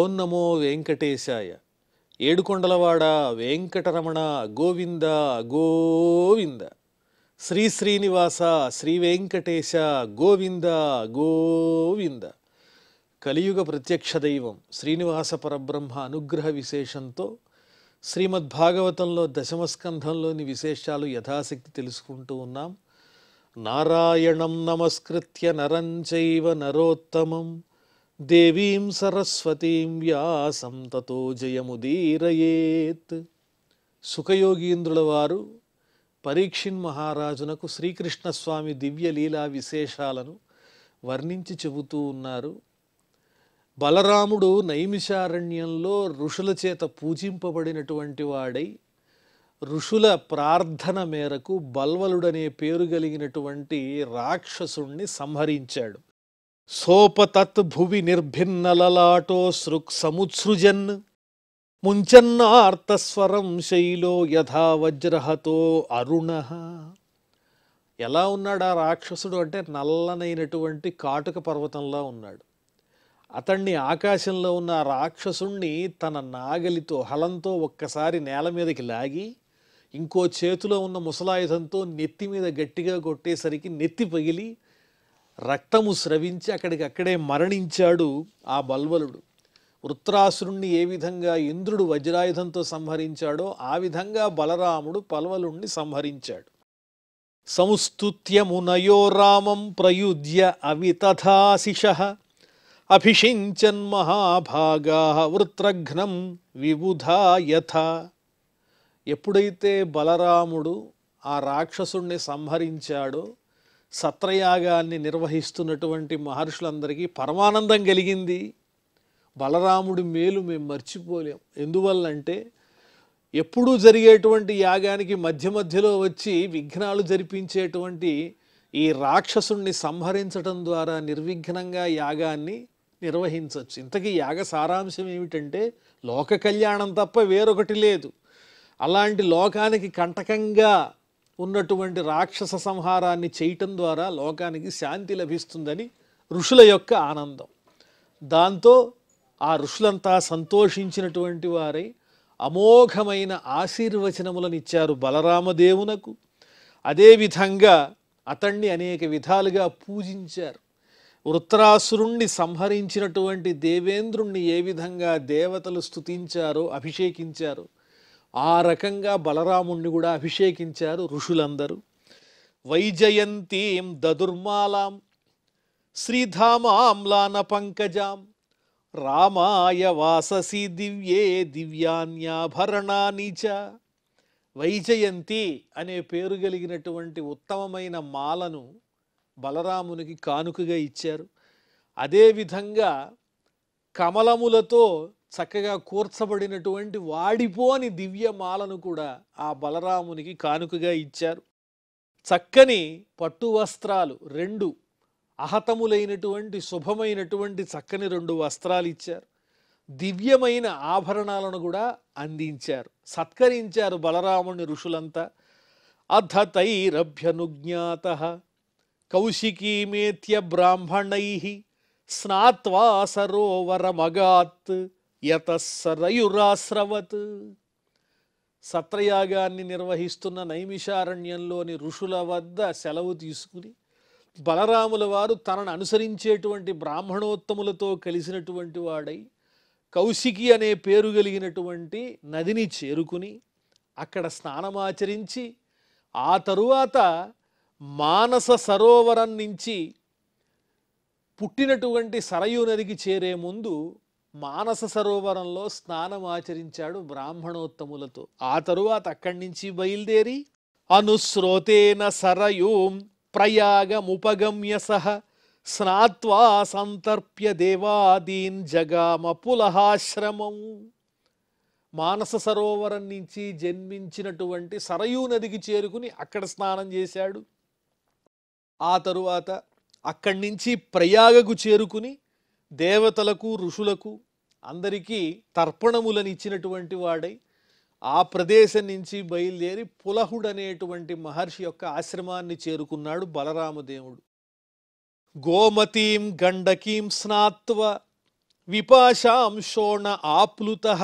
ఓం నమో వెంకటేశాయ. ఏడుకొండలవాడ వెంకటరమణ గోవింద గోవింద. శ్రీ శ్రీనివాస శ్రీ వెంకటేశ గోవింద గోవింద. కలియుగ ప్రత్యక్ష దైవం శ్రీనివాస పరబ్రహ్మ అనుగ్రహ విశేషంతో శ్రీమద్భాగవతంలో దశమస్కంధంలోని విశేషాలు యథాశక్తి తెలుసుకుంటూ ఉన్నాం. నారాయణం నమస్కృత్య నరం చైవ నరోత్తమం దేవీం సరస్వతీం వ్యాసం తతో జయముదీరయేత్. సుఖయోగీంద్రుల వారు పరీక్షిన్ మహారాజునకు శ్రీకృష్ణస్వామి దివ్యలీలా విశేషాలను వర్ణించి చెబుతూ ఉన్నారు. బలరాముడు నైమిషారణ్యంలో ఋషుల చేత పూజింపబడినటువంటి వాడై ఋషుల ప్రార్థన మేరకు బల్వలుడనే పేరు కలిగినటువంటి రాక్షసుణ్ణి సంహరించాడు. సోపతత్ భువి నిర్భిన్నలలాటో సృక్ సముత్సృజన్ ముంచన్నార్తస్వరం శైలో యథా వజ్రహతో అరుణ. ఎలా ఉన్నాడు ఆ రాక్షసుడు అంటే నల్లనైనటువంటి కాటుక పర్వతంలా ఉన్నాడు. అతన్ని ఆకాశంలో ఉన్న రాక్షసుణ్ణి తన నాగలితో హలంతో ఒక్కసారి నేల మీదకి లాగి ఇంకో చేతిలో ఉన్న ముసలాయుధంతో నెత్తి మీద గట్టిగా కొట్టేసరికి నెత్తి పగిలి రక్తము స్రవించి అక్కడికక్కడే మరణించాడు ఆ బల్వలుడు. వృత్రాసురుణ్ణి ఏ విధంగా ఇంద్రుడు వజ్రాయుధంతో సంహరించాడో ఆ విధంగా బలరాముడు బల్వలుణ్ణి సంహరించాడు. సంస్తుత్యమునయో రామం ప్రయుజ్య అవితథాశిషః అభిషించన్ మహాభాగాః వృత్రఘ్నం విబుధా యథా. ఎప్పుడైతే బలరాముడు ఆ రాక్షసుణ్ణి సంహరించాడో సత్రయాగాన్ని నిర్వహిస్తున్నటువంటి మహర్షులందరికీ పరమానందం కలిగింది. బలరాముడి మేలు మేము మర్చిపోలేం. ఎందువల్లంటే ఎప్పుడూ జరిగేటువంటి యాగానికి మధ్య మధ్యలో వచ్చి విఘ్నాలు జరిపించేటువంటి ఈ రాక్షసుణ్ణి సంహరించడం ద్వారా నిర్విఘ్నంగా యాగాన్ని నిర్వహించవచ్చు. ఇంతకీ యాగ సారాంశం ఏమిటంటే లోక కళ్యాణం తప్ప వేరొకటి లేదు. అలాంటి లోకానికి కంటకంగా ఉన్నటువంటి రాక్షస సంహారాన్ని చేయటం ద్వారా లోకానికి శాంతి లభిస్తుందని ఋషుల యొక్క ఆనందం. దాంతో ఆ ఋషులంతా సంతోషించినటువంటి వారై అమోఘమైన ఆశీర్వచనములను ఇచ్చారు బలరామదేవునకు. అదేవిధంగా అతన్ని అనేక విధాలుగా పూజించారు. వృత్రాసురుణ్ణి సంహరించినటువంటి దేవేంద్రుణ్ణి ఏ విధంగా దేవతలు స్తుతించారో అభిషేకించారో ఆ రకంగా బలరాముణ్ణి కూడా అభిషేకించారు ఋషులందరూ. వైజయంతీం దదుర్మాలాం శ్రీధామాంలాన పంకజాం రామాయ వాససి దివ్యే దివ్యాన్యాభరణాని చ. వైజయంతి అనే పేరు కలిగినటువంటి ఉత్తమమైన మాలను బలరామునికి కానుకగా ఇచ్చారు. అదేవిధంగా కమలములతో చక్కగా కూర్చబడినటువంటి వాడిపోని దివ్యమాలను కూడా ఆ బలరామునికి కానుకగా ఇచ్చారు. చక్కని పట్టు వస్త్రాలు రెండు అహతములైనటువంటి శుభమైనటువంటి చక్కని రెండు వస్త్రాలు ఇచ్చారు. దివ్యమైన ఆభరణాలను కూడా అందించారు, సత్కరించారు బలరాముని ఋషులంతా. అధతైరభ్యనుజ్ఞాతః కౌశికీమేత్య బ్రాహ్మణైః స్నాత్వా సరోవరమగాత్ యతస్సరయురాస్రవత్. సత్రయాగాన్ని నిర్వహిస్తున్న నైమిషారణ్యంలోని ఋషుల వద్ద సెలవు తీసుకుని బలరాముల వారు తనను అనుసరించేటువంటి బ్రాహ్మణోత్తములతో కలిసినటువంటి వాడై కౌశికి అనే పేరు కలిగినటువంటి నదిని చేరుకుని అక్కడ స్నానమాచరించి ఆ తరువాత మానస సరోవరం నుంచి పుట్టినటువంటి సరయూ నదికి చేరే ముందు మానస సరోవరంలో స్నానం ఆచరించాడు బ్రాహ్మణోత్తములతో. ఆ తరువాత అక్కడి నుంచి బయలుదేరి అనుస్రోతేన సరయూం ప్రయాగముపగమ్య సహ స్నాత్వా సంతర్ప్య దేవాదీన్ జగామ పులహాశ్రమం. మానస సరోవరం నుంచి జన్మించినటువంటి సరయూ నదికి చేరుకుని అక్కడ స్నానం చేశాడు. ఆ తరువాత అక్కడి నుంచి ప్రయాగకు చేరుకుని దేవతలకు ఋషులకు అందరికీ తర్పణములను ఇచ్చినటువంటి వాడై ఆ ప్రదేశం నుంచి బయలుదేరి పులహుడనేటువంటి మహర్షి యొక్క ఆశ్రమాన్ని చేరుకున్నాడు బలరామదేవుడు. గోమతీం గండకీం స్నాత్వ విపాశాం శోణ ఆప్లుతః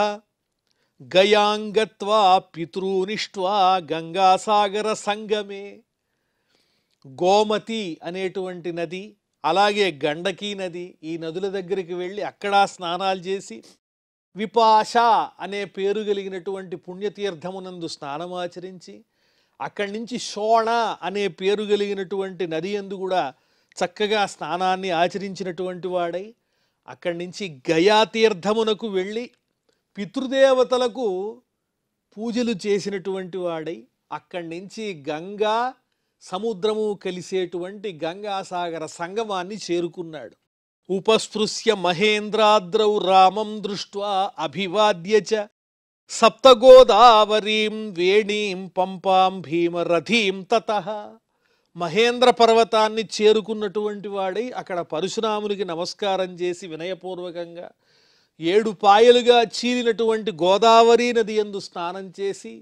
గయాంగత్వా పితృనిష్ట్వా గంగాసాగర సంగమే. గోమతి అనేటువంటి నది, అలాగే గండకీ నది, ఈ నదుల దగ్గరికి వెళ్ళి అక్కడ స్నానాలు చేసి విపాశ అనే పేరు కలిగినటువంటి పుణ్యతీర్థమునందు స్నానమాచరించి అక్కడి నుంచి శోణ అనే పేరు కలిగినటువంటి నది యందు కూడా చక్కగా స్నానాన్ని ఆచరించినటువంటి వాడై అక్కడి నుంచి గయాతీర్థమునకు వెళ్ళి పితృదేవతలకు పూజలు చేసినటువంటి వాడై అక్కడి నుంచి గంగా సముద్రము కలిసేటువంటి గంగాసాగర సంగమాన్ని చేరుకున్నాడు. ఉపస్పృశ్య మహేంద్రాద్రౌ రామం దృష్ట్వా అభివాద్య చ సప్తగోదావరీం వేణీం పంపాం భీమరథీం తతః. మహేంద్ర పర్వతాన్ని చేరుకున్నటువంటి వాడై అక్కడ పరశురామునికి నమస్కారం చేసి వినయపూర్వకంగా 7 పాయలుగా చీలినటువంటి గోదావరి నది యందు స్నానం చేసి,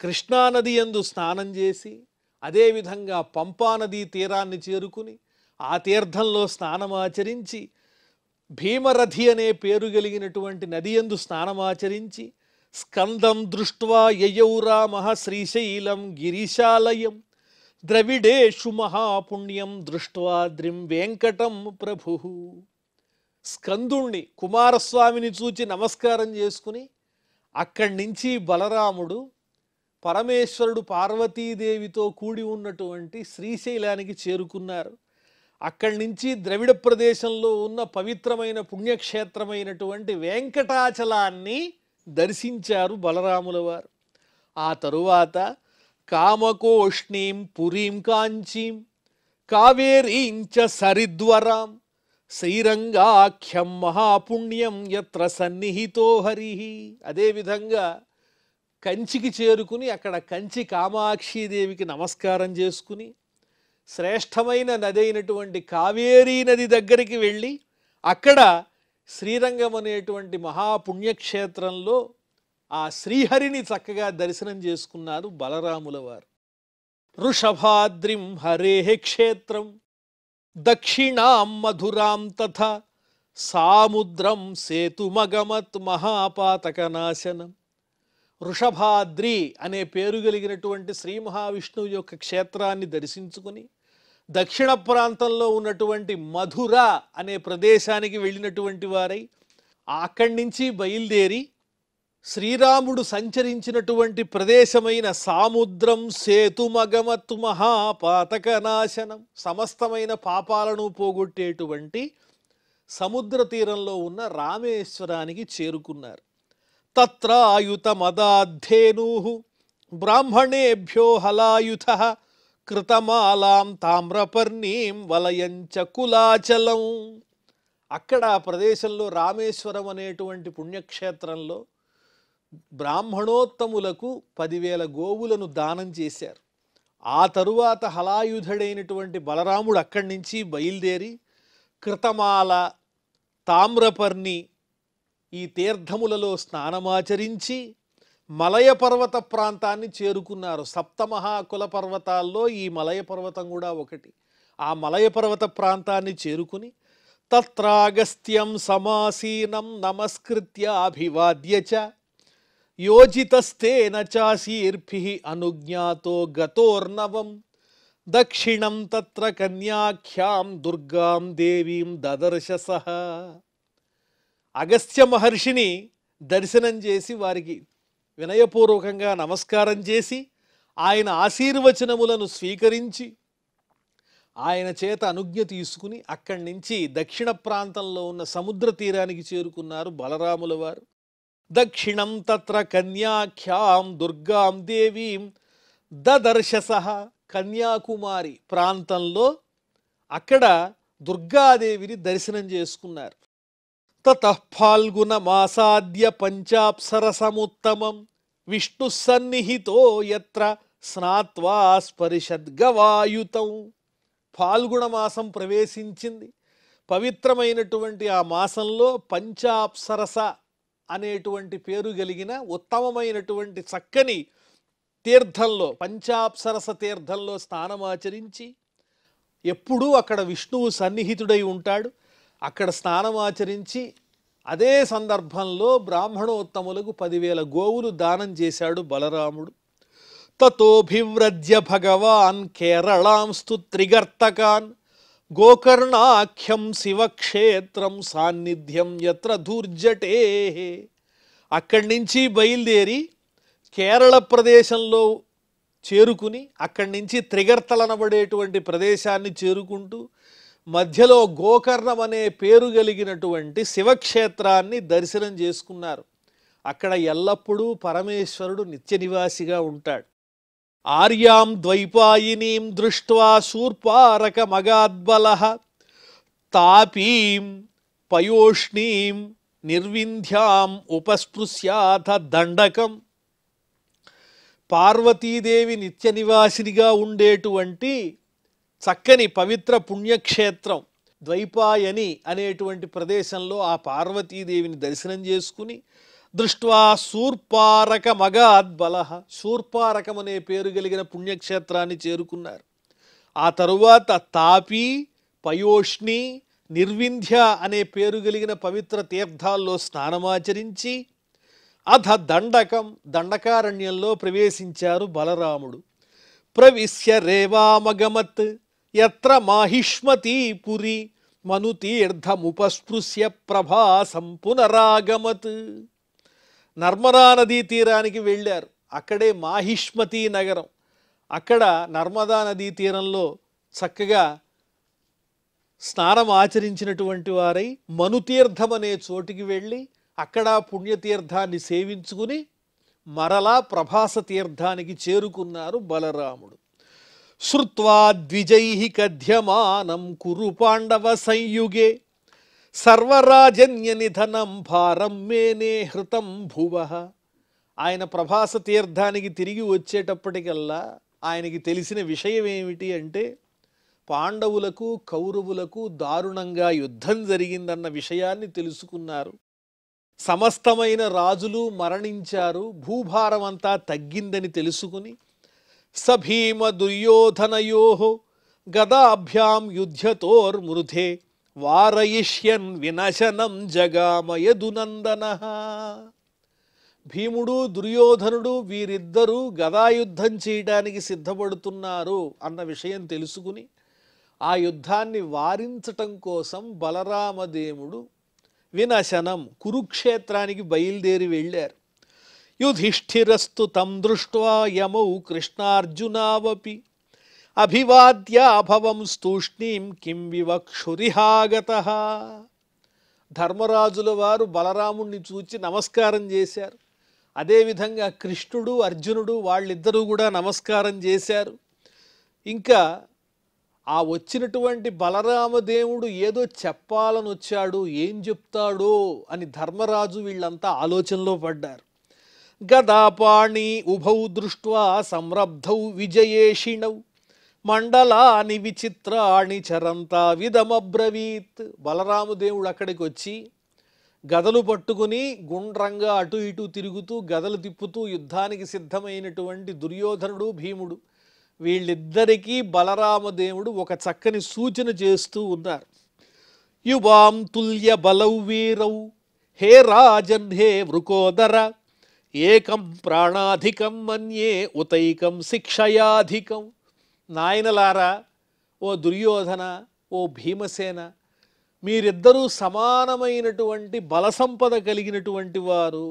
కృష్ణానది యందు స్నానం చేసి, అదేవిధంగా పంపానదీ తీరాన్ని చేరుకుని ఆ తీర్థంలో స్నానమాచరించి భీమరథి అనే పేరు కలిగినటువంటి నది యందు స్నానమాచరించి స్కందం దృష్ట్వా యయౌ రామః శ్రీశైలం గిరిశాలయం ద్రవిడేషు మహాపుణ్యం దృష్ట్వా ద్రిం వెంకటం ప్రభు. స్కందుణ్ణి కుమారస్వామిని చూచి నమస్కారం చేసుకుని అక్కడి నుంచి బలరాముడు పరమేశ్వరుడు పార్వతీదేవితో కూడి ఉన్నటువంటి శ్రీశైలానికి చేరుకున్నారు. అక్కడి నుంచి ద్రవిడ ప్రదేశంలో ఉన్న పవిత్రమైన పుణ్యక్షేత్రమైనటువంటి వెంకటాచలాన్ని దర్శించారు బలరాముల వారు. ఆ తరువాత కామకోష్ణీం పురీం కాంచీం కావేరీంచ సరిద్వరాం శ్రీరంగాఖ్యం మహాపుణ్యం యత్ర సన్నిహితో హరి. అదేవిధంగా కంచికి చేరుకుని అక్కడ కంచి కామాక్షీదేవికి నమస్కారం చేసుకుని శ్రేష్టమైన నది అయినటువంటి కావేరీ నది దగ్గరికి వెళ్ళి అక్కడ శ్రీరంగం అనేటువంటి మహాపుణ్యక్షేత్రంలో ఆ శ్రీహరిని చక్కగా దర్శనం చేసుకున్నారు బలరాముల వారు. వృషభాద్రిం హరేః క్షేత్రం దక్షిణాం మధురాం తథా సాముద్రం సేతుమగమత్ మహాపాతకనాశనం. వృషభాద్రి అనే పేరు కలిగినటువంటి శ్రీ మహావిష్ణువు యొక్క క్షేత్రాన్ని దర్శించుకుని దక్షిణ ప్రాంతంలో ఉన్నటువంటి మధుర అనే ప్రదేశానికి వెళ్ళినటువంటి వారై అక్కడి నుంచి బయలుదేరి శ్రీరాముడు సంచరించినటువంటి ప్రదేశమైన సాముద్రం సేతుమగమత్ మహాపాతకనాశనం, సమస్తమైన పాపాలను పోగొట్టేటువంటి సముద్ర తీరంలో ఉన్న రామేశ్వరానికి చేరుకున్నారు. తత్రాయుత మదాద్ధేనూః బ్రాహ్మణేభ్యో హలాయుధః కృతమాలాం తామ్రపర్ణీం వలయంచ కులాచలం. అక్కడ ఆ ప్రదేశంలో రామేశ్వరం అనేటువంటి పుణ్యక్షేత్రంలో బ్రాహ్మణోత్తములకు 10,000 గోవులను దానం చేశారు. ఆ తరువాత హలాయుధుడైనటువంటి బలరాముడు అక్కడి నుంచి బయలుదేరి కృతమాల, తామ్రపర్ణి ఈ తీర్థములలో స్నానమాచరించి మలయ పర్వత ప్రాంతాన్ని చేరుకున్నారు. సప్తమహాకుల పర్వతాల్లో ఈ మలయ పర్వతం కూడా ఒకటి. ఆ మలయ పర్వత ప్రాంతాన్ని చేరుకుని తత్రాగస్త్యం సమాసీనం నమస్కృత్య అభివాద్య చ యోజితస్తేన చాశీర్భిః అనుజ్ఞాతో గతోర్నవం దక్షిణం తత్ర కన్యాఖ్యాం దుర్గాం దేవీం దదర్శ సః. అగస్త్య మహర్షిని దర్శనం చేసి వారికి వినయపూర్వకంగా నమస్కారం చేసి ఆయన ఆశీర్వచనములను స్వీకరించి ఆయన చేత అనుజ్ఞ తీసుకుని అక్కడి నుంచి దక్షిణ ప్రాంతంలో ఉన్న సముద్ర తీరానికి చేరుకున్నారు బలరాముల వారు. దక్షిణం తత్ర కన్యాఖ్యాం దుర్గాం దేవీం దదర్శ సః. కన్యాకుమారి ప్రాంతంలో అక్కడ దుర్గాదేవిని దర్శనం చేసుకున్నారు. తతః ఫాల్గుణ మాసాద్య పంచాప్సరసముత్తమం విష్ణు సన్నిహితో యత్ర స్నాత్వా స్పరిషద్గవాయుతం. ఫాల్గుణ మాసం ప్రవేశించింది. పవిత్రమైనటువంటి ఆ మాసంలో పంచాప్సరస అనేటువంటి పేరు కలిగిన ఉత్తమమైనటువంటి చక్కని తీర్థంలో, పంచాప్సరస తీర్థంలో స్నానమాచరించి, ఎప్పుడూ అక్కడ విష్ణువు సన్నిహితుడై ఉంటాడు, అక్కడ స్నానమాచరించి అదే సందర్భంలో బ్రాహ్మణోత్తములకు 10,000 గోవులు దానం చేశాడు బలరాముడు. తతోభివ్రజ్య భగవాన్ కేరళాంస్తు త్రిగర్తకాన్ గోకర్ణాఖ్యం శివక్షేత్రం సాన్నిధ్యం యత్ర ధూర్జటే. అక్కడి నుంచి బయలుదేరి కేరళ ప్రదేశంలో చేరుకుని అక్కడి నుంచి త్రిగర్తలనబడేటువంటి ప్రదేశాన్ని చేరుకుంటూ మధ్యలో గోకర్ణం అనే పేరు కలిగినటువంటి శివక్షేత్రాన్ని దర్శనం చేసుకున్నారు. అక్కడ ఎల్లప్పుడూ పరమేశ్వరుడు నిత్య నివాసిగా ఉంటాడు. ఆర్యాం ద్వైపాయినీం దృష్ట్వా శూర్పారక మగాద్బలః తాపీం పయోష్ణీం నిర్వింధ్యాం ఉపస్పృశ్యాథ దండకం. పార్వతీదేవి నిత్య నివాసినిగా ఉండేటువంటి చక్కని పవిత్ర పుణ్యక్షేత్రం ద్వైపాయని అనేటువంటి ప్రదేశంలో ఆ పార్వతీదేవిని దర్శనం చేసుకుని దృష్ట్వా శూర్పారక మగాద్బలః, శూర్పారకం అనే పేరు కలిగిన పుణ్యక్షేత్రాన్ని చేరుకున్నారు. ఆ తరువాత తాపి పయోష్ణి నిర్వింధ్య అనే పేరు కలిగిన పవిత్ర తీర్థాల్లో స్నానమాచరించి అథ దండకం, దండకారణ్యంలో ప్రవేశించారు బలరాముడు. ప్రవిశ్య రేవామగమత్ యత్ర మాహిష్మతీ పురి మనుతీర్థముపస్పృశ్య ప్రభాసం పునరాగమత్. నర్మదా నదీ తీరానికి వెళ్ళారు. అక్కడే మాహిష్మతి నగరం. అక్కడ నర్మదా నదీ తీరంలో చక్కగా స్నానం ఆచరించినటువంటి వారై మనుతీర్థం అనే చోటికి వెళ్ళి అక్కడ పుణ్యతీర్థాన్ని సేవించుకుని మరలా ప్రభాస తీర్థానికి చేరుకున్నారు బలరాముడు. శ్రుత్వా ద్విజైః కథ్యమానం కురు పాండవ సంయుగే సర్వరాజన్య నిధనం భారం మేనే హృతం భువః. ఆయన ప్రభాస తీర్థానికి తిరిగి వచ్చేటప్పటికల్లా ఆయనకి తెలిసిన విషయం ఏమిటి అంటే పాండవులకు కౌరవులకు దారుణంగా యుద్ధం జరిగిందన్న విషయాన్ని తెలుసుకున్నారు. సమస్తమైన రాజులు మరణించారు, భూభారం అంతా తగ్గిందని తెలుసుకుని సభీమ దుర్యోధనయోః గదాభ్యాం యుధ్యతోర్మృధే వారయిష్యన్ వినశనం జగామయదునందనః. భీముడు దుర్యోధనుడు వీరిద్దరూ గదాయుద్ధం చేయడానికి సిద్ధపడుతున్నారు అన్న విషయం తెలుసుకుని ఆ యుద్ధాన్ని వారించటం కోసం బలరామదేవుడు వినశనం కురుక్షేత్రానికి బయలుదేరి వెళ్ళారు. యుధిష్ఠిరస్తు తం దృష్ట్వా యమౌ కృష్ణార్జునావపి అభివాద్యాభవం స్తూష్ణీం కిం వివక్షురిహాగతః. ధర్మరాజుల వారు బలరాముణ్ణి చూచి నమస్కారం చేశారు. అదేవిధంగా కృష్ణుడు అర్జునుడు వాళ్ళిద్దరూ కూడా నమస్కారం చేశారు. ఇంకా ఆ వచ్చినటువంటి బలరామదేవుడు ఏదో చెప్పాలని వచ్చాడు, ఏం చెప్తాడో అని ధర్మరాజు వీళ్ళంతా ఆలోచనలో పడ్డారు. గదాపాణి ఉభౌ దృష్ట్వా సంరబ్ధౌ విజయేషిణౌ మండలాని విచిత్రాణి చరంతా విదమబ్రవీత్. బలరామదేవుడు అక్కడికి వచ్చి గదలు పట్టుకుని గుండ్రంగా అటు ఇటు తిరుగుతూ గదలు తిప్పుతూ యుద్ధానికి సిద్ధమైనటువంటి దుర్యోధనుడు భీముడు వీళ్ళిద్దరికీ బలరామదేవుడు ఒక చక్కని సూచన చేస్తూ ఉన్నారు. యువాం తుల్య బలౌ వీరౌ హే రాజన్ హే వృకోదర ఏకం ప్రాణాధికం మన్యే ఉతైకం శిక్షయాధికం. నాయనలారా, ఓ దుర్యోధన, ఓ భీమసేన, మీరిద్దరూ సమానమైనటువంటి బలసంపద కలిగినటువంటి వారు.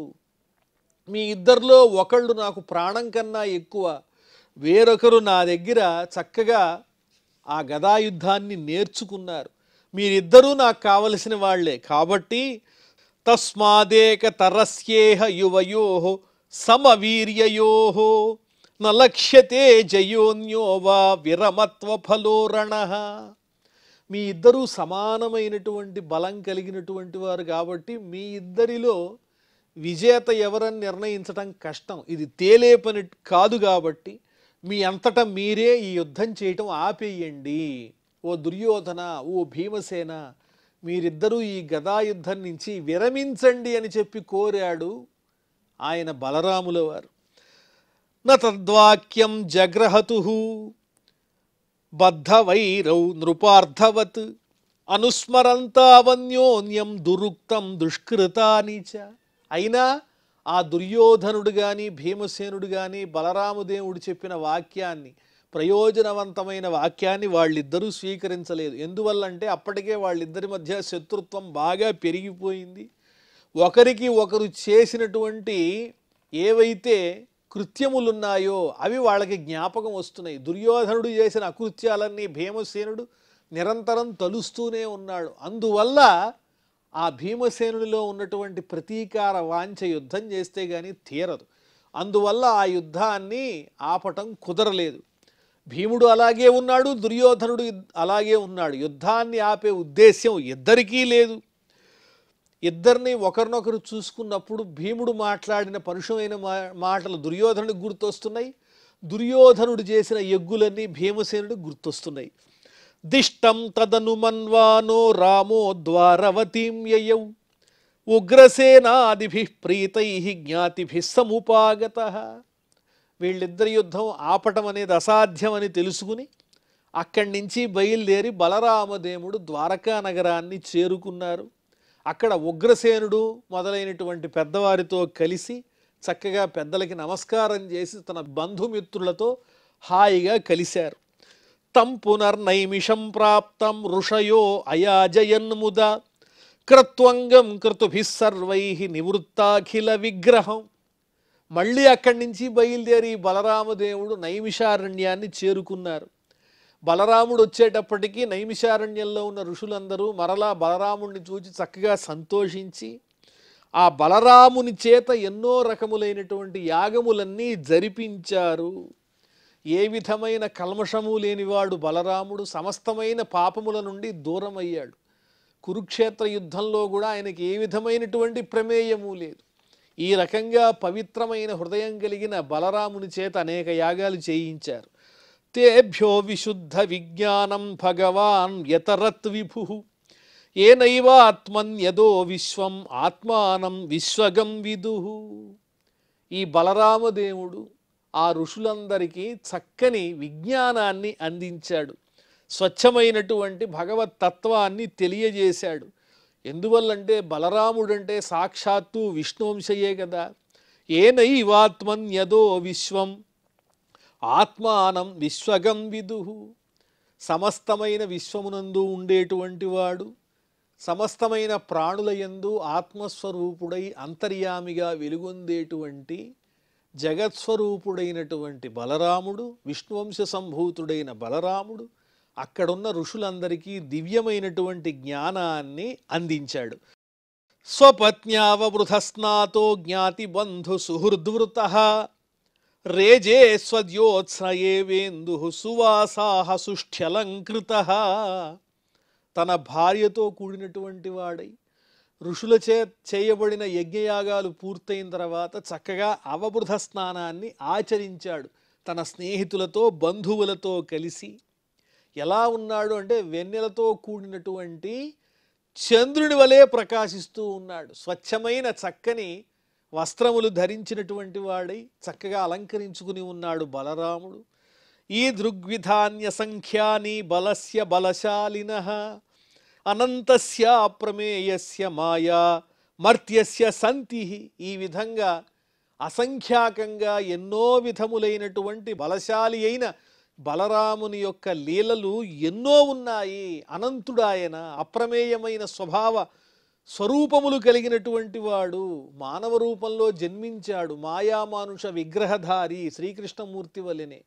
మీ ఇద్దరిలో ఒకళ్ళు నాకు ప్రాణం కన్నా ఎక్కువ, వేరొకరు నా దగ్గర చక్కగా ఆ గదాయుద్ధాన్ని నేర్చుకున్నారు. మీరిద్దరూ నాకు కావలసిన వాళ్లే. కాబట్టి తస్మాదేక తరస్యేహ యువయోః సమవీర్యయోః నలక్ష్యతే జయోన్యో వా విరమత్వ ఫలోరణః. మీ ఇద్దరూ సమానమైనటువంటి బలం కలిగినటువంటి వారు కాబట్టి మీ ఇద్దరిలో విజేత ఎవరని నిర్ణయించటం కష్టం. ఇది తేలే పని కాదు. కాబట్టి మీ అంతటా మీరే ఈ యుద్ధం చేయటం ఆపేయండి. ఓ దుర్యోధన, ఓ భీమసేన, మీరిద్దరూ ఈ గదాయుద్ధం నుంచి విరమించండి అని చెప్పి కోరాడు ఆయన బలరాముల వారు. నతద్వాక్యం జగ్రహతు బద్ధవైరౌ నృపార్థవత్ అనుస్మరంతావన్యోన్యం దురుక్తం దుష్కృతానిచ. అయినా ఆ దుర్యోధనుడు కానీ భీమసేనుడు కానీ బలరామదేవుడు చెప్పిన వాక్యాన్ని, ప్రయోజనవంతమైన వాక్యాన్ని వాళ్ళిద్దరూ స్వీకరించలేదు. ఎందువల్లంటే అప్పటికే వాళ్ళిద్దరి మధ్య శత్రుత్వం బాగా పెరిగిపోయింది. ఒకరికి ఒకరు చేసినటువంటి ఏవైతే కృత్యములున్నాయో అవి వాళ్ళకి జ్ఞాపకం వస్తున్నాయి. దుర్యోధనుడు చేసిన అకృత్యాలన్నీ భీమసేనుడు నిరంతరం తలుస్తూనే ఉన్నాడు. అందువల్ల ఆ భీమసేనుడిలో ఉన్నటువంటి ప్రతీకార వాంఛ యుద్ధం చేస్తే కానీ తీరదు. అందువల్ల ఆ యుద్ధాన్ని ఆపటం కుదరలేదు. భీముడు అలాగే ఉన్నాడు, దుర్యోధనుడు అలాగే ఉన్నాడు. యుద్ధాన్ని ఆపే ఉద్దేశ్యం ఇద్దరికీ లేదు. ఇద్దరిని ఒకరినొకరు చూసుకున్నప్పుడు భీముడు మాట్లాడిన పరుషమైన మాటలు దుర్యోధనుడికి గుర్తొస్తున్నాయి, దుర్యోధనుడు చేసిన ఎగ్గులన్నీ భీమసేనుడికి గుర్తొస్తున్నాయి. దిష్టం తదను మన్వానో రామో ద్వారవతీం యయౌ ఉగ్రసేనాదిభి ప్రీతై జ్ఞాతిభి సముపాగత. వీళ్ళిద్దరి యుద్ధం ఆపటం అనేది అసాధ్యమని తెలుసుకుని అక్కడి నుంచి బయలుదేరి బలరామదేవుడు ద్వారకా నగరాన్ని చేరుకున్నారు. అక్కడ ఉగ్రసేనుడు మొదలైనటువంటి పెద్దవారితో కలిసి చక్కగా పెద్దలకి నమస్కారం చేసి తన బంధుమిత్రులతో హాయిగా కలిశారు. తం పునర్నైమిషం ప్రాప్తం ఋషయో అయాజయన్ముద క్రత్వంగం క్రతుభిః సర్వైః నివృత్తాఖిల విగ్రహం. మళ్ళీ అక్కడి నుంచి బయలుదేరి బలరామదేవుడు నైమిషారణ్యాన్ని చేరుకున్నారు. బలరాముడు వచ్చేటప్పటికీ నైమిషారణ్యంలో ఉన్న ఋషులందరూ మరలా బలరాముడిని చూచి చక్కగా సంతోషించి ఆ బలరాముని చేత ఎన్నో రకములైనటువంటి యాగములన్నీ జరిపించారు. ఏ విధమైన కల్మషము లేనివాడు బలరాముడు సమస్తమైన పాపముల నుండి దూరమయ్యాడు. కురుక్షేత్ర యుద్ధంలో కూడా ఆయనకి ఏ విధమైనటువంటి ప్రమేయము లేదు. ఈ రకంగా పవిత్రమైన హృదయం కలిగిన బలరాముని చేత అనేక యాగాలు చేయించారు. తేభ్యో విశుద్ధ విజ్ఞానం భగవాన్ యతరత్ విభు ఏనైవాత్మన్యదో విశ్వం ఆత్మానం విశ్వగం విదుః. ఈ బలరామదేవుడు ఆ ఋషులందరికీ చక్కని విజ్ఞానాన్ని అందించాడు, స్వచ్ఛమైనటువంటి భగవత్ తత్వాన్ని తెలియజేశాడు. ఎందువల్లంటే బలరాముడంటే సాక్షాత్తు విష్ణువంశయే కదా. ఏనైవాత్మన్యదో విశ్వం ఆత్మానం విశ్వగం విదుః. సమస్తమైన విశ్వమునందు ఉండేటువంటి వాడు, సమస్తమైన ప్రాణుల యందు ఆత్మస్వరూపుడై అంతర్యామిగా వెలుగొందేటువంటి జగత్స్వరూపుడైనటువంటి బలరాముడు, విష్ణువంశ సంభూతుడైన బలరాముడు అక్కడున్న ఋషులందరికీ దివ్యమైనటువంటి జ్ఞానాన్ని అందించాడు. స్వపత్న్యావృధ స్నాతో జ్ఞాతి బంధు సుహృద్వృతః రేజే స్వద్యోత్స్నయే వేందు సువాసాహ సుష్ఠ్యలంకృతః. తన భార్యతో కూడినటువంటి వాడై ఋషుల చేయబడిన యజ్ఞయాగాలు పూర్తయిన తర్వాత చక్కగా అవబృధ స్నానాన్ని ఆచరించాడు. తన స్నేహితులతో బంధువులతో కలిసి ఎలా ఉన్నాడు అంటే వెన్నెలతో కూడినటువంటి చంద్రుని వలె ప్రకాశిస్తూ ఉన్నాడు. స్వచ్ఛమైన చక్కని వస్త్రములు ధరించినటువంటి వాడై చక్కగా అలంకరించుకుని ఉన్నాడు బలరాముడు. ఈ దృగ్విధాన్య సంఖ్యాని బలస్య బలశాలినః అనంతస్య అప్రమేయస్య మాయా మర్త్యస్య సంతి. ఈ విధంగా అసంఖ్యాకంగా ఎన్నో విధములైనటువంటి బలశాలి అయిన బలరాముని యొక్క లీలలు ఎన్నో ఉన్నాయి. అనంతుడాయన, అప్రమేయమైన స్వరూపములు కలిగినటువంటి వాడు, మానవ రూపంలో జన్మించాడు, మాయామానుష విగ్రహధారి శ్రీకృష్ణమూర్తి వలెనే.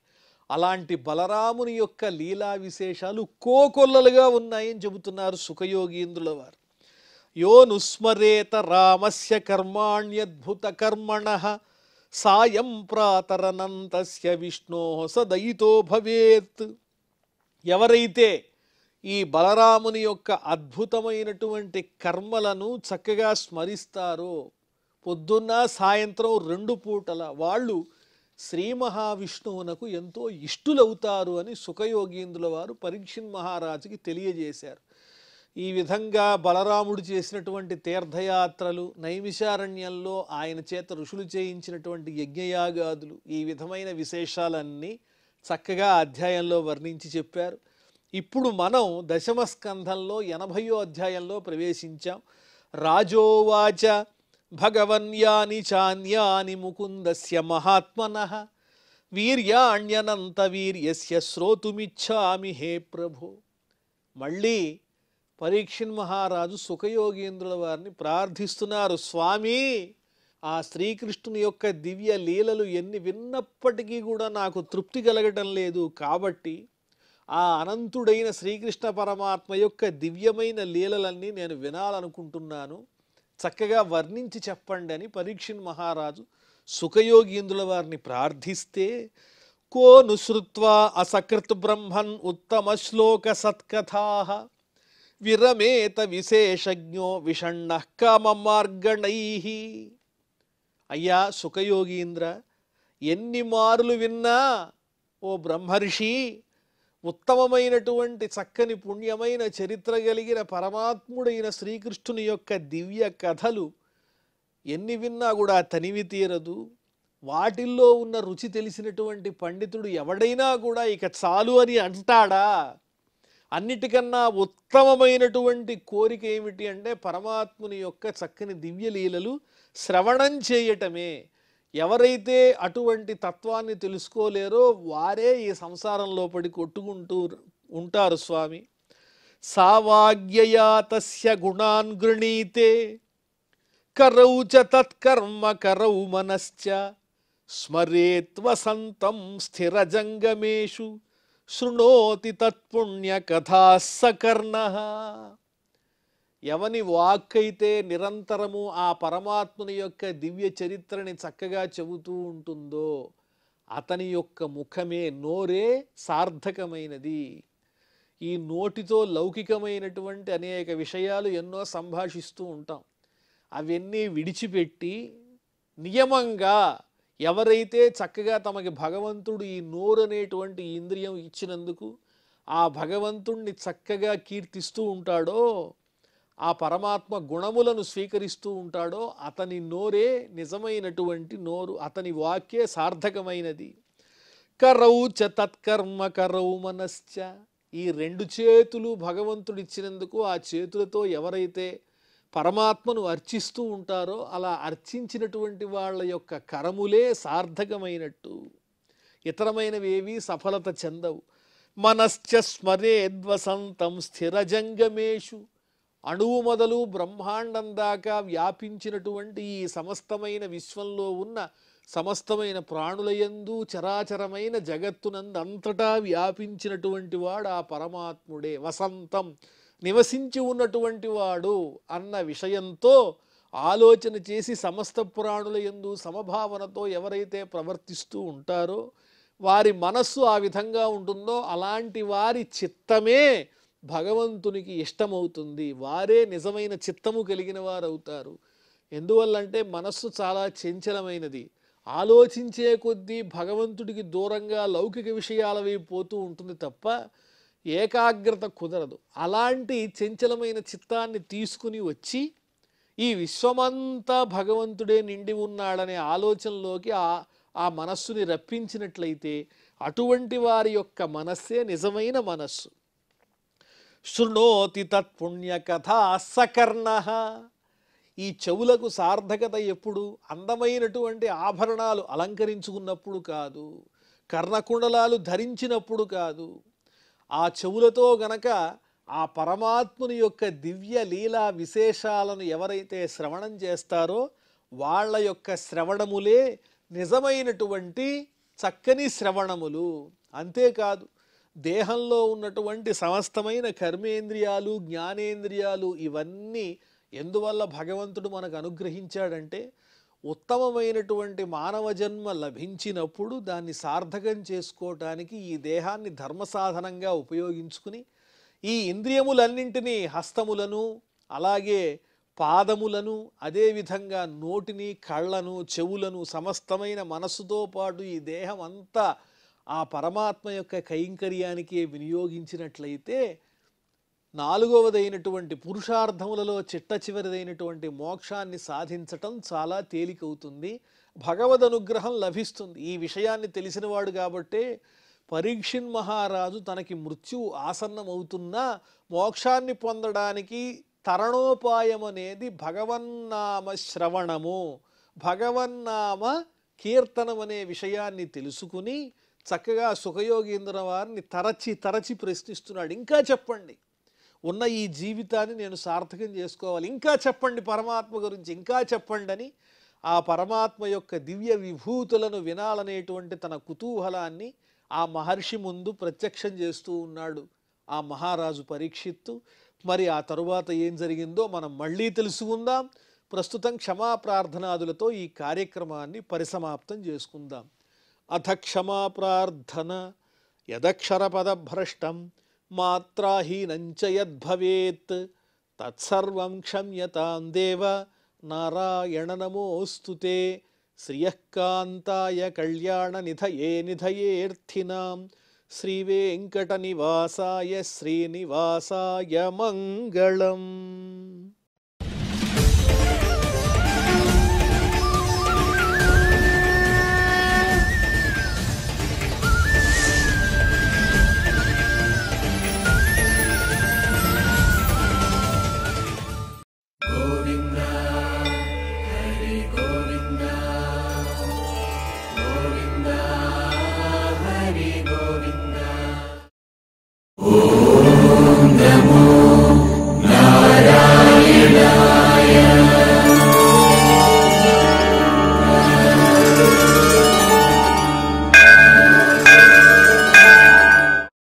అలాంటి బలరాముని యొక్క లీలా విశేషాలు కోకొల్లలుగా ఉన్నాయని చెబుతున్నారు సుఖయోగీంద్రుల వారు. యో నుస్మరేత రామస్య కర్మాణ్యద్భుత కర్మణః సాయం ప్రాతరనంతస్య విష్ణోః సదయితో భవేత్. ఎవరైతే ఈ బలరాముని యొక్క అద్భుతమైనటువంటి కర్మలను చక్కగా స్మరిస్తారో పొద్దున్న సాయంత్రం 2 పూటల వాళ్ళు శ్రీ మహావిష్ణువునకు ఎంతో ఇష్టులవుతారు అని సుఖయోగీంద్రుల వారు పరీక్షిత్ మహారాజుకి తెలియజేశారు. ఈ విధంగా బలరాముడు చేసినటువంటి తీర్థయాత్రలు, నైమిషారణ్యంలో ఆయన చేత ఋషులు చేయించినటువంటి యజ్ఞయాగాదులు, ఈ విధమైన విశేషాలన్నీ చక్కగా అధ్యాయంలో వర్ణించి చెప్పారు. ఇప్పుడు మనం దశమ స్కంధంలో 80వ అధ్యాయంలో ప్రవేశించాం. రాజోవాచ భగవన్యాని చాన్యాని ముకుందస్య మహాత్మనః వీర్యాణ్యనంత వీర్యస్య శ్రోతుమిచ్ఛామి హే ప్రభో. మళ్ళీ పరీక్షిన్ మహారాజు సుఖయోగేంద్రుల వారిని ప్రార్థిస్తున్నారు. స్వామి, ఆ శ్రీకృష్ణుని యొక్క దివ్య లీలలు ఎన్ని విన్నప్పటికీ కూడా నాకు తృప్తి కలగటం లేదు. కాబట్టి ఆ అనంతుడైన శ్రీకృష్ణ పరమాత్మ యొక్క దివ్యమైన లీలలన్నీ నేను వినాలనుకుంటున్నాను, చక్కగా వర్ణించి చెప్పండి అని పరీక్షిన్ మహారాజు సుఖయోగీంద్రుల వారిని ప్రార్థిస్తే, కో ను శ్రుత్వా అసకృత్ బ్రహ్మన్ ఉత్తమ శ్లోక సత్కథాః విరమేత విశేషజ్ఞో విషణ్ణః కామమార్గణైః. అయ్యా సుఖయోగీంద్ర, ఎన్ని మారులు విన్నా ఓ బ్రహ్మర్షి, ఉత్తమమైనటువంటి చక్కని పుణ్యమైన చరిత్ర కలిగిన పరమాత్ముడైన శ్రీకృష్ణుని యొక్క దివ్య కథలు ఎన్ని విన్నా కూడా తనివి తీరదు. వాటిల్లో ఉన్న రుచి తెలిసినటువంటి పండితుడు ఎవడైనా కూడా ఇక చాలు అని అంటాడా? అన్నిటికన్నా ఉత్తమమైనటువంటి కోరిక ఏమిటి అంటే పరమాత్ముని యొక్క చక్కని దివ్య లీలలు శ్రవణం చేయటమే. ఎవరైతే అటువంటి తత్వాన్ని తెలుసుకోలేరో వారే ఈ సంసారంలో పడి కొట్టుకుంటూ ఉంటారు స్వామి. సావాగ్యయా తస్య గుణాన్ గృణీతే కరౌ చ తత్కర్మ కరౌ మనశ్చ స్మరేత్ వసంతం స్థిరజంగమేషు శృణోతి తత్పుణ్య కథా సకర్ణః. ఎవని వాక్కైతే నిరంతరము ఆ పరమాత్ముని యొక్క దివ్య చరిత్రని చక్కగా చెబుతూ ఉంటుందో అతని యొక్క ముఖమే, నోరే సార్థకమైనది. ఈ నోటితో లౌకికమైనటువంటి అనేక విషయాలు ఎన్నో సంభాషిస్తూ ఉంటాం. అవన్నీ విడిచిపెట్టి నియమంగా ఎవరైతే చక్కగా తమకి భగవంతుడు ఈ నోరు అనేటువంటి ఇంద్రియం ఇచ్చినందుకు ఆ భగవంతుణ్ణి చక్కగా కీర్తిస్తూ ఉంటాడో, ఆ పరమాత్మ గుణములను స్వీకరిస్తూ ఉంటాడో అతని నోరే నిజమైనటువంటి నోరు, అతని వాక్యే సార్థకమైనది. కరౌ చ తత్కర్మ కరౌ మనశ్చ. ఈ రెండు చేతులు భగవంతుడిచ్చినందుకు ఆ చేతులతో ఎవరైతే పరమాత్మను అర్చిస్తూ ఉంటారో అలా అర్చించినటువంటి వాళ్ళ యొక్క కరములే సార్థకమైనట్టు. ఇతరమైనవేవి సఫలత చెందవు. మనశ్చ స్మరేద్వసంతం స్థిరజంగమేషు. అణువు మొదలు బ్రహ్మాండం దాకా వ్యాపించినటువంటి ఈ సమస్తమైన విశ్వంలో ఉన్న సమస్తమైన ప్రాణులయందు చరాచరమైన జగత్తునందు అంతటా వ్యాపించినటువంటి వాడు ఆ పరమాత్ముడే. వసంతం, నివసించి ఉన్నటువంటి వాడు అన్న విషయంతో ఆలోచన చేసి సమస్త ప్రాణులయందు సమభావనతో ఎవరైతే ప్రవర్తిస్తూ ఉంటారో వారి మనస్సు ఆ విధంగా ఉంటుందో అలాంటి వారి చిత్తమే భగవంతునికి ఇష్టమవుతుంది. వారే నిజమైన చిత్తము కలిగిన వారు అవుతారు. ఎందువల్లంటే మనస్సు చాలా చంచలమైనది. ఆలోచించే కొద్దీ భగవంతుడికి దూరంగా లౌకిక విషయాల వైపు పోతూ ఉంటుంది తప్ప ఏకాగ్రత కుదరదు. అలాంటి చంచలమైన చిత్తాన్ని తీసుకుని వచ్చి ఈ విశ్వమంతా భగవంతుడే నిండి ఉన్నాడనే ఆలోచనలోకి ఆ మనస్సుని రప్పించినట్లయితే అటువంటి వారి యొక్క మనస్సే నిజమైన మనస్సు. శృణోతి తత్పుణ్య కథా సకర్ణః. ఈ చెవులకు సార్థకత ఎప్పుడు అందమైనటువంటి ఆభరణాలు అలంకరించుకున్నప్పుడు కాదు, కర్ణకుండలాలు ధరించినప్పుడు కాదు. ఆ చెవులతో గనక ఆ పరమాత్ముని యొక్క దివ్య లీలా విశేషాలను ఎవరైతే శ్రవణం చేస్తారో వాళ్ళ యొక్క శ్రవణములే నిజమైనటువంటి చక్కని శ్రవణములు. అంతేకాదు దేహంలో ఉన్నటువంటి సమస్తమైన కర్మేంద్రియాలు, జ్ఞానేంద్రియాలు ఇవన్నీ ఎందువల్ల భగవంతుడు మనకు అనుగ్రహించాడంటే ఉత్తమమైనటువంటి మానవ జన్మ లభించినప్పుడు దాన్ని సార్థకం చేసుకోవటానికి ఈ దేహాన్ని ధర్మ సాధనంగా ఉపయోగించుకుని ఈ ఇంద్రియములన్నింటినీ, హస్తములను, అలాగే పాదములను, అదేవిధంగా నోటిని, కళ్ళను, చెవులను, సమస్తమైన మనస్సుతో పాటు ఈ దేహం అంతా ఆ పరమాత్మ యొక్క కైంకర్యానికి వినియోగించినట్లయితే నాలుగవదైనటువంటి పురుషార్థములలో చిట్ట చివరిదైనటువంటి మోక్షాన్ని సాధించటం చాలా తేలికవుతుంది. భగవద్ అనుగ్రహం లభిస్తుంది. ఈ విషయాన్ని తెలిసినవాడు కాబట్టే పరీక్షిన్ మహారాజు తనకి మృత్యువు ఆసన్నమవుతున్నా మోక్షాన్ని పొందడానికి తరణోపాయం అనేది భగవన్నామ శ్రవణము, భగవన్నామ కీర్తనం అనే విషయాన్ని తెలుసుకుని చక్కగా సుఖయోగీంద్ర వారిని తరచి ప్రశ్నిస్తున్నాడు. ఇంకా చెప్పండి, ఉన్న ఈ జీవితాన్ని నేను సార్థకం చేసుకోవాలి, ఇంకా చెప్పండి పరమాత్మ గురించి, ఇంకా చెప్పండి అని ఆ పరమాత్మ యొక్క దివ్య విభూతులను వినాలనేటువంటి తన కుతూహలాన్ని ఆ మహర్షి ముందు ప్రత్యక్షం చేస్తూ ఉన్నాడు ఆ మహారాజు పరీక్షిత్తు. మరి ఆ తరువాత ఏం జరిగిందో మనం మళ్ళీ తెలుసుకుందాం. ప్రస్తుతం క్షమాప్రార్థనాదులతో ఈ కార్యక్రమాన్ని పరిసమాప్తం చేసుకుందాం. అథ క్షమాప్రార్థన. యదక్షరపదభ్రష్టం మాత్రాహీనంచ యద్భవేత్ తత్సర్వం క్షమ్యతాం దేవ నారాయణ నమోస్తుతే. శ్రియఃకాంతాయ కళ్యాణ నిధయేర్థినాం శ్రీవేంకటనివాసాయ శ్రీనివాసాయ మంగళం. Om Namo